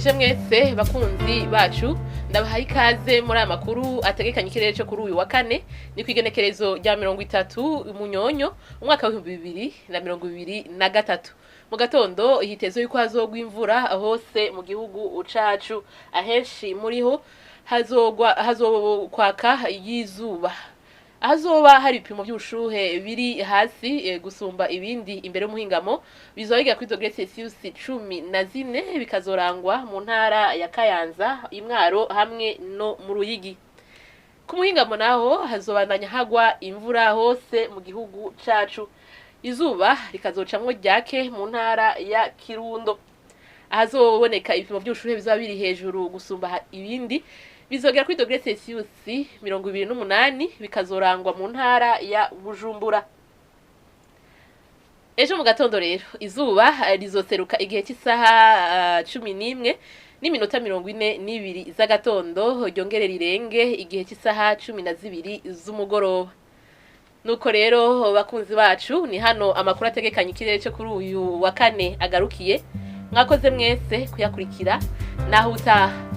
ndabaramukije mwese bakunzi bacu ndabahaye ikaze muri aya makuru ategekanye ikirere cyo kuri uyu wa kane ni kwigenekerezo rya 30 Munyonyo umwaka wa 2023 mu gatondo hitezo yuko hazogwa imvura hose mu gihugu cacu ahenshi muriho hazokwaka yizuba azoba hari ibipimo by'ubushuhe biri hasi gusumba ibindi imbere y'umuhingamo bizoyiga kuri dogere Celsius 14 bikazorangwa mu ntara ya Kayanza Imwaro hamwe no mu Ruyigi ku muhingamo naho hazobandanya hagwa imvura hose mu gihugu cacu izuba rikazocamwo ryake mu ntara ya Kirundo ahazoboneka ibipimo by'ubushuhe bizaba biri hejuru gusumba ibindi bizogera kuri dogere Celsius 28 bikazorangwa mu ntara ya Bujumbura. Ejo mu gatondo rero izuba rizoseruka igihe cy'isaha 11 n'iminota 42 z'agatondo ryongere rirenge igihe cy'isaha 12 z'umugoroba. Nuko rero bakunzi bacu ni hano amakuru ategekanye ikirere cyo kuri uyu wa kane agarukiye mwakoze mwese kuyakurikira naho utaha